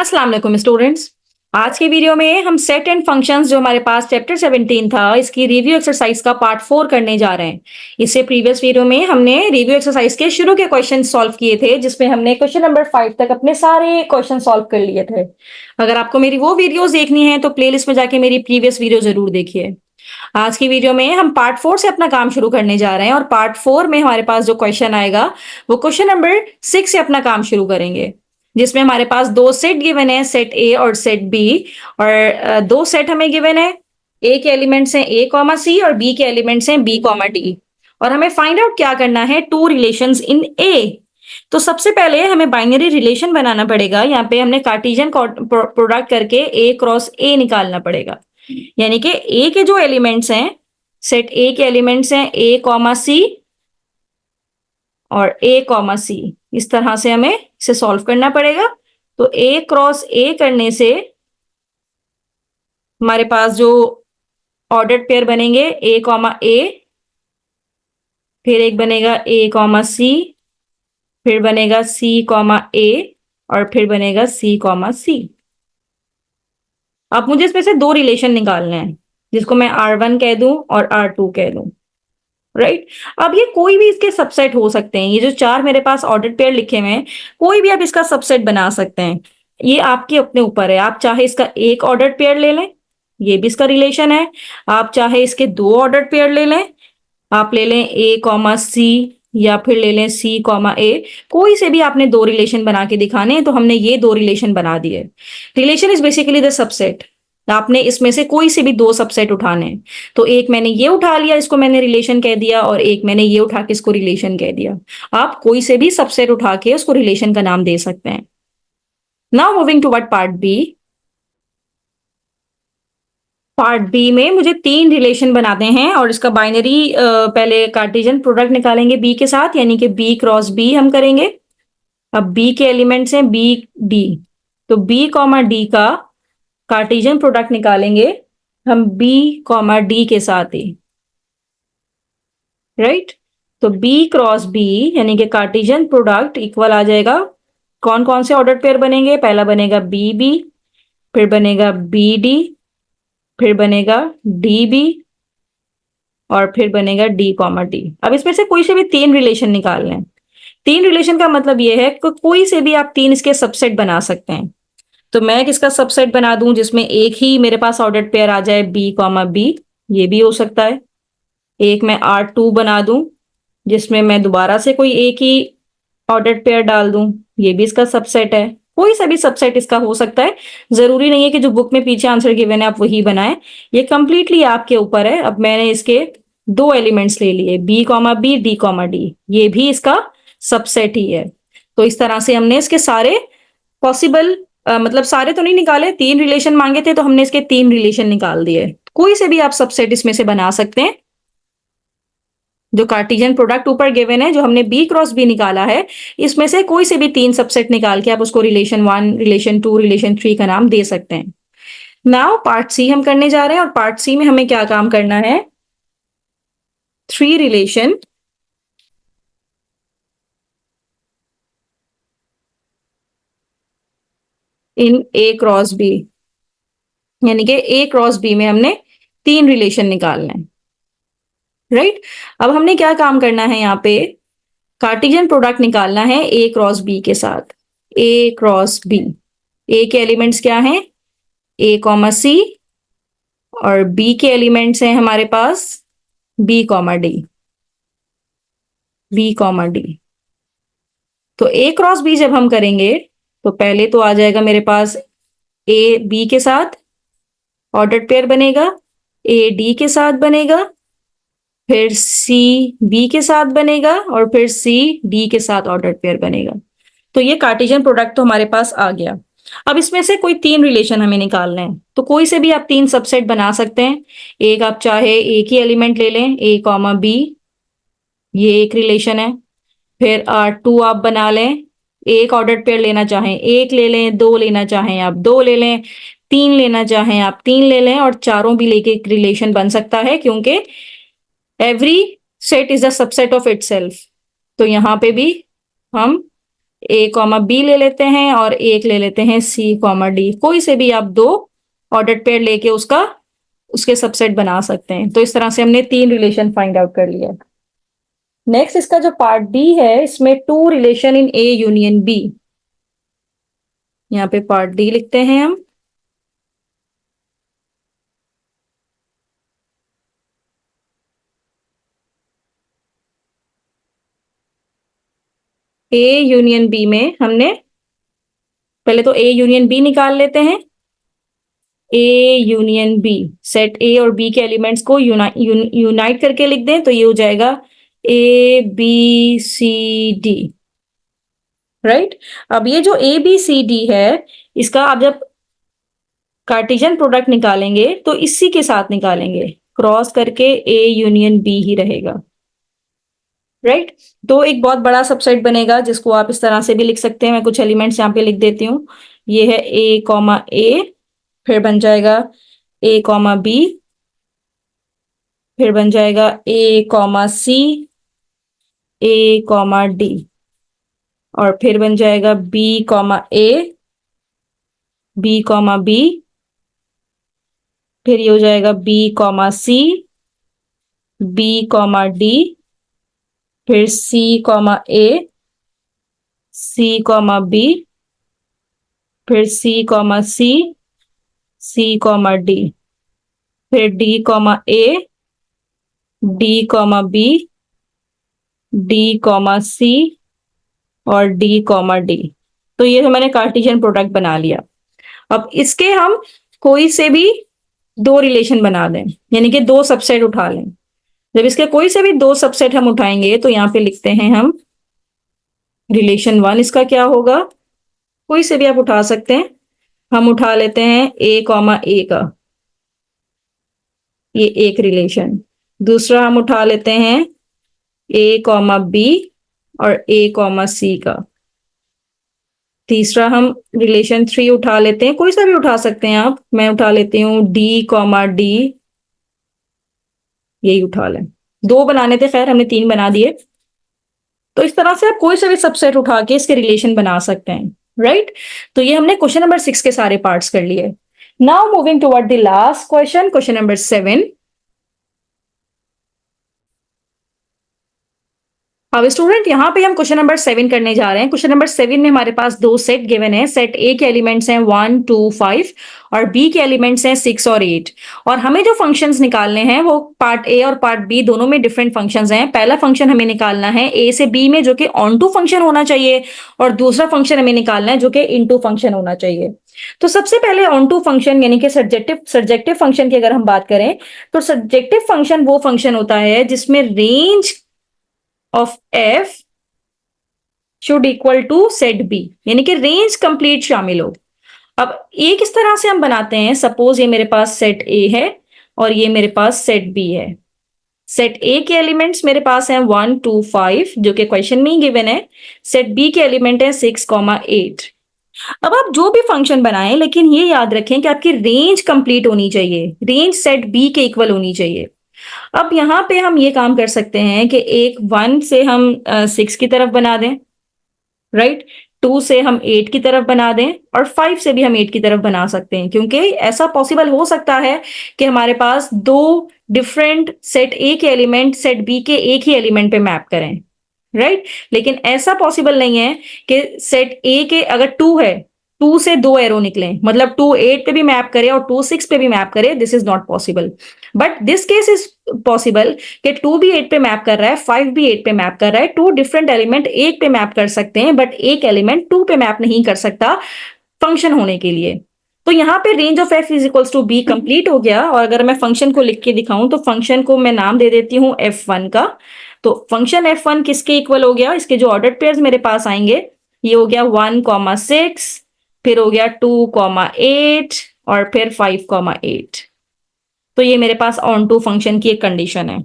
अस्सलाम वालेकुम स्टूडेंट्स। आज के वीडियो में हम सेट एंड फंक्शंस जो हमारे पास चैप्टर 17 था इसकी रिव्यू एक्सरसाइज का पार्ट 4 करने जा रहे हैं। इससे प्रीवियस वीडियो में हमने रिव्यू एक्सरसाइज के शुरू के क्वेश्चन सॉल्व किए थे जिसमें हमने क्वेश्चन नंबर 5 तक अपने सारे क्वेश्चन सॉल्व कर लिए थे। अगर आपको मेरी वो वीडियोस देखनी है तो प्लेलिस्ट में जाके मेरी प्रीवियस वीडियो जरूर देखिए। आज की वीडियो में हम पार्ट 4 से अपना काम शुरू करने जा रहे हैं और पार्ट 4 में हमारे पास जो क्वेश्चन आएगा वो क्वेश्चन नंबर 6 से अपना काम शुरू करेंगे, जिसमें हमारे पास दो सेट गिवन है, सेट ए और सेट बी। और दो सेट हमें गिवन है, ए के एलिमेंट्स हैं ए कॉमा सी और बी के एलिमेंट्स हैं बी कॉमा डी। और हमें फाइंड आउट क्या करना है, टू रिलेशंस इन ए। तो सबसे पहले हमें बाइनरी रिलेशन बनाना पड़ेगा। यहाँ पे हमने कार्टेशियन प्रोडक्ट करके ए क्रॉस ए निकालना पड़ेगा। यानी कि ए के जो एलिमेंट्स हैं, सेट ए के एलिमेंट्स हैं ए कॉमा सी और ए कॉमा सी। इस तरह से हमें इसे सॉल्व करना पड़ेगा। तो ए क्रॉस ए करने से हमारे पास जो ऑर्डर्ड पेयर बनेंगे ए कॉमा ए, फिर एक बनेगा ए कॉमा सी, फिर बनेगा सी कॉमा ए और फिर बनेगा सी कॉमा सी। अब मुझे इसमें से दो रिलेशन निकालने हैं जिसको मैं R1 कह दूं और R2 कह दूं। राइट। अब ये कोई भी इसके सबसेट हो सकते हैं। ये जो चार मेरे पास ऑर्डर्ड पेयर लिखे हुए हैं, कोई भी आप इसका सबसेट बना सकते हैं। ये आपके अपने ऊपर है। आप चाहे इसका एक ऑर्डर्ड पेयर ले लें, ये भी इसका रिलेशन है। आप चाहे इसके दो ऑर्डर्ड पेयर ले लें, आप ले लें ए कॉमा सी या फिर ले लें सी कॉमा ए। कोई से भी आपने दो रिलेशन बना के दिखाने हैं, तो हमने ये दो रिलेशन बना दिए। Relation is basically the subset. आपने इसमें से कोई से भी दो सबसेट उठाने हैं। तो एक मैंने ये उठा लिया, इसको मैंने रिलेशन कह दिया, और एक मैंने ये उठा के इसको रिलेशन कह दिया। आप कोई से भी सबसेट उठा के उसको रिलेशन का नाम दे सकते हैं। Now moving to what part B. Part B में मुझे तीन रिलेशन बनाते हैं और इसका बाइनरी पहले कार्टेशियन प्रोडक्ट निकालेंगे बी के साथ, यानी कि बी क्रॉस बी हम करेंगे। अब बी के एलिमेंट्स हैं बी डी, तो बी कॉमा डी का कार्टेशियन प्रोडक्ट निकालेंगे हम बी कॉमा डी के साथ ही। राइट। तो बी क्रॉस बी यानी कि कार्टेशियन प्रोडक्ट इक्वल आ जाएगा, कौन कौन से ऑर्डर पेयर बनेंगे, पहला बनेगा बी बी, फिर बनेगा बी डी, फिर बनेगा डी बी और फिर बनेगा डी कॉमा डी। अब इसमें से कोई से भी तीन रिलेशन निकाल लें। तीन रिलेशन का मतलब ये है कि कोई से भी आप तीन इसके सबसेट बना सकते हैं। तो मैं किसका सबसेट बना दूं जिसमें एक ही मेरे पास ऑर्डर्ड पेयर आ जाए बी कॉमा बी, ये भी हो सकता है। एक मैं R2 बना दूं जिसमें मैं दोबारा से कोई एक ही ऑर्डर्ड पेयर डाल दूं, ये भी इसका सबसेट है। कोई सा भी सबसेट इसका हो सकता है। जरूरी नहीं है कि जो बुक में पीछे आंसर गिवन है आप वही बनाएं। ये कंप्लीटली आपके ऊपर है। अब मैंने इसके दो एलिमेंट्स ले लिए B comma B D comma D, ये भी इसका सबसेट ही है। तो इस तरह से हमने इसके सारे पॉसिबल मतलब सारे तो नहीं निकाले, तीन रिलेशन मांगे थे तो हमने इसके तीन रिलेशन निकाल दिए। कोई से भी आप सबसेट इसमें से बना सकते हैं। जो कार्टेशियन प्रोडक्ट ऊपर गिवन है, जो हमने बी क्रॉस बी निकाला है, इसमें से कोई से भी तीन सबसेट निकाल के आप उसको रिलेशन 1, रिलेशन 2, रिलेशन 3 का नाम दे सकते हैं। नाउ पार्ट सी हम करने जा रहे हैं और पार्ट सी में हमें क्या काम करना है, three relation in A cross B, यानी कि ए क्रॉस बी में हमने तीन रिलेशन निकालना है। राइट। अब हमने क्या काम करना है, यहाँ पे कार्टेशियन प्रोडक्ट निकालना है ए क्रॉस बी के साथ। ए क्रॉस बी, ए के एलिमेंट्स क्या हैं, ए कॉमा सी, और बी के एलिमेंट्स हैं हमारे पास B comma D, B comma D. तो ए क्रॉस बी जब हम करेंगे तो पहले तो आ जाएगा मेरे पास ए बी के साथ ऑर्डर्ड पेयर बनेगा, ए डी के साथ बनेगा, फिर सी बी के साथ बनेगा और फिर सी डी के साथ ऑर्डर्ड पेयर बनेगा। तो ये कार्टेशियन प्रोडक्ट तो हमारे पास आ गया। अब इसमें से कोई तीन रिलेशन हमें निकालने हैं। तो कोई से भी आप तीन सबसेट बना सकते हैं। एक आप चाहे एक ही एलिमेंट ले लें ए कॉमा बी, ये एक रिलेशन है। फिर R2 आप बना लें। एक ऑर्डर्ड पेयर लेना चाहें एक ले लें, दो लेना चाहें आप दो ले लें, तीन लेना चाहें आप तीन ले लें, और चारों भी लेके एक रिलेशन बन सकता है क्योंकि every set is a subset of itself. तो यहां पे भी हम ए कॉमा बी ले लेते हैं और एक ले लेते हैं सी कॉमा डी। कोई से भी आप दो ऑर्डर्ड पेयर लेके उसके सबसेट बना सकते हैं। तो इस तरह से हमने 3 रिलेशन फाइंड आउट कर लिया। नेक्स्ट इसका जो पार्ट डी है, इसमें 2 relation in A union B. यहाँ पे पार्ट डी लिखते हैं हम। ए यूनियन बी में हमने पहले तो ए यूनियन बी निकाल लेते हैं। A union B, set A और बी के एलिमेंट्स को यूनाइट करके लिख दें तो ये हो जाएगा A B C D. Right, अब ये जो ए बी सी डी है, इसका आप जब कार्टेशियन प्रोडक्ट निकालेंगे तो इसी के साथ निकालेंगे, क्रॉस करके ए यूनियन बी ही रहेगा। राइट, तो एक बहुत बड़ा सबसेट बनेगा जिसको आप इस तरह से भी लिख सकते हैं। मैं कुछ एलिमेंट्स यहाँ पे लिख देती हूँ। ये है ए कॉमा ए, फिर बन जाएगा ए कॉमा बी, फिर बन जाएगा A comma C, A comma D, और फिर बन जाएगा B comma A, B comma B, फिर ये हो जाएगा B comma C, B comma D, फिर C comma A, C comma B, फिर C comma C, C comma D, फिर D comma A, D comma B, D comma C और D comma D. तो ये मैंने कार्टेशियन प्रोडक्ट बना लिया। अब इसके हम कोई से भी 2 रिलेशन बना दें, यानी कि 2 सबसेट उठा लें। जब इसके कोई से भी 2 सबसेट हम उठाएंगे तो यहाँ पे लिखते हैं हम रिलेशन 1। इसका क्या होगा, कोई से भी आप उठा सकते हैं। हम उठा लेते हैं ए कॉमा ए का, ये एक रिलेशन। दूसरा हम उठा लेते हैं ए कॉमा बी और ए कॉमा सी का। तीसरा हम रिलेशन 3 उठा लेते हैं, कोई सा भी उठा सकते हैं आप। मैं उठा लेती हूँ डी कॉमा डी, यही उठा लें। 2 बनाने थे, खैर हमने 3 बना दिए। तो इस तरह से आप कोई सा भी सबसेट उठा के इसके रिलेशन बना सकते हैं। राइट, तो ये हमने क्वेश्चन नंबर 6 के सारे पार्ट्स कर लिए। Now moving toward the last question, question number 7। अब स्टूडेंट यहाँ पे हम क्वेश्चन नंबर 7 करने जा रहे हैं। क्वेश्चन नंबर 7 में हमारे पास 2 सेट गिवन है। सेट ए के एलिमेंट्स हैं 1 2 5 और बी के एलिमेंट्स हैं 6 और 8। और हमें जो फंक्शंस निकालने हैं वो पार्ट ए और पार्ट बी दोनों में डिफरेंट फंक्शंस हैं। पहला फंक्शन हमें निकालना है ए से बी में, जो कि ऑन टू फंक्शन होना चाहिए, और दूसरा फंक्शन हमें निकालना है जो कि इनटू फंक्शन होना चाहिए। तो सबसे पहले ऑन टू फंक्शन यानी कि सब्जेक्टिव फंक्शन की अगर हम बात करें तो सब्जेक्टिव फंक्शन वो फंक्शन होता है जिसमें range of F should equal to set B, यानी कि रेंज कंप्लीट शामिल हो। अब ए किस तरह से हम बनाते हैं, सपोज ये मेरे पास सेट ए है और ये मेरे पास सेट बी है। सेट ए के एलिमेंट्स मेरे पास हैं 1 2 5 जो कि क्वेश्चन में ही गिवन है। सेट बी के एलिमेंट है 6 8। अब आप जो भी फंक्शन बनाएं, लेकिन ये याद रखें कि आपकी रेंज कंप्लीट होनी चाहिए, रेंज सेट बी के इक्वल होनी चाहिए। अब यहाँ पे हम ये काम कर सकते हैं कि एक 1 से हम 6 की तरफ बना दें, राइट, 2 से हम 8 की तरफ बना दें, और 5 से भी हम 8 की तरफ बना सकते हैं, क्योंकि ऐसा पॉसिबल हो सकता है कि हमारे पास 2 डिफरेंट सेट ए के एलिमेंट सेट बी के एक ही एलिमेंट पे मैप करें, राइट। लेकिन ऐसा पॉसिबल नहीं है कि सेट ए के अगर 2 है, 2 से 2 एरो निकले, मतलब 2 8 पे भी मैप करे और 2 6 पे भी मैप करे, this is not possible. But this case is possible कि 2 भी 8 पे मैप कर रहा है, 5 भी 8 पे मैप कर रहा है। 2 डिफरेंट एलिमेंट 8 पे मैप कर सकते हैं, बट एक एलिमेंट 2 पे मैप नहीं कर सकता फंक्शन होने के लिए। तो यहाँ पे range of F is equals to B complete हो गया। और अगर मैं फंक्शन को लिख के दिखाऊं तो फंक्शन को मैं नाम दे देती हूँ f1 का। तो फंक्शन f1 किसके इक्वल हो गया, इसके जो ऑर्डर्ड पेयर्स मेरे पास आएंगे, ये हो गया 1 6, फिर हो गया 2 8 और फिर 5 8। तो ये मेरे पास ऑन टू फंक्शन की एक कंडीशन है,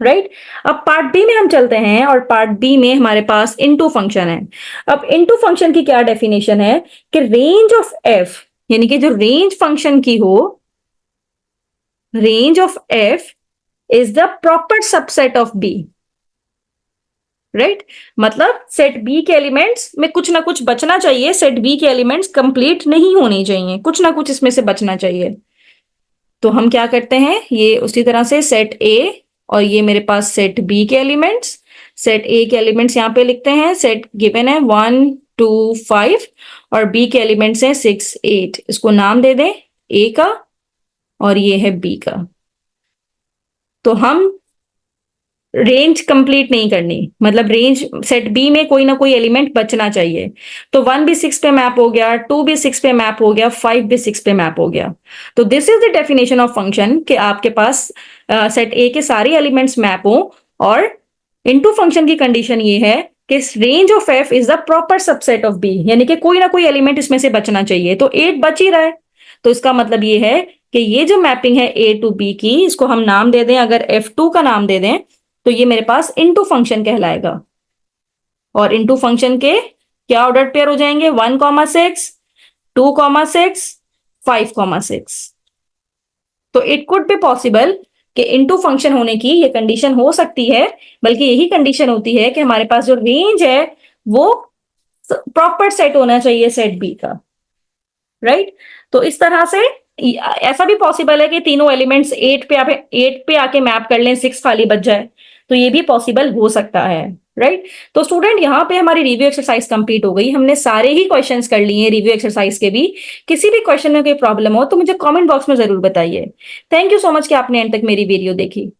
राइट। अब पार्ट बी में हम चलते हैं और पार्ट बी में हमारे पास इनटू फंक्शन है। अब इनटू फंक्शन की क्या डेफिनेशन है कि रेंज ऑफ एफ, यानी कि जो रेंज फंक्शन की हो, range of F is the proper subset of B, right मतलब सेट बी के एलिमेंट्स में कुछ ना कुछ बचना चाहिए, सेट बी के एलिमेंट्स कंप्लीट नहीं होने चाहिए, कुछ ना कुछ इसमें से बचना चाहिए। तो हम क्या करते हैं, ये उसी तरह से सेट ए और ये मेरे पास सेट बी के एलिमेंट्स, सेट ए के एलिमेंट्स यहाँ पे लिखते हैं, सेट गिवन है 1 2 5 और बी के एलिमेंट्स हैं 6 8, इसको नाम दे दें ए का और ये है बी का। तो हम रेंज कंप्लीट नहीं करनी, मतलब रेंज सेट बी में कोई ना कोई एलिमेंट बचना चाहिए। तो 1 भी 6 पे मैप हो गया, 2 भी 6 पे मैप हो गया, 5 भी 6 पे मैप हो गया। तो this is the definition of function कि आपके पास सेट ए के सारे एलिमेंट्स मैप हो और इनटू फंक्शन की कंडीशन ये है कि range of F is the proper subset of B, यानी कि कोई ना कोई एलिमेंट इसमें से बचना चाहिए। तो 8 बच ही रहा है, तो इसका मतलब ये है कि ये जो मैपिंग है ए टू बी की, इसको हम नाम दे दें, अगर F2 का नाम दे दें तो ये मेरे पास इनटू फंक्शन कहलाएगा। और इनटू फंक्शन के क्या ऑर्डर पेयर हो जाएंगे, 1,6 2,6 5,6। तो इट कुड बी पॉसिबल कि इनटू फंक्शन होने की ये कंडीशन हो सकती है, बल्कि यही कंडीशन होती है कि हमारे पास जो रेंज है वो प्रॉपर सेट होना चाहिए सेट बी का, राइट। तो इस तरह से ऐसा भी पॉसिबल है कि तीनों एलिमेंट्स 8 पे आके मैप कर लें, 6 खाली बच जाए, तो ये भी पॉसिबल हो सकता है, राइट। तो स्टूडेंट यहाँ पे हमारी रिव्यू एक्सरसाइज कंप्लीट हो गई, हमने सारे ही क्वेश्चंस कर लिए रिव्यू एक्सरसाइज के भी। किसी भी क्वेश्चन में कोई प्रॉब्लम हो तो मुझे कमेंट बॉक्स में जरूर बताइए। थैंक यू सो मच कि आपने एंड तक मेरी वीडियो देखी।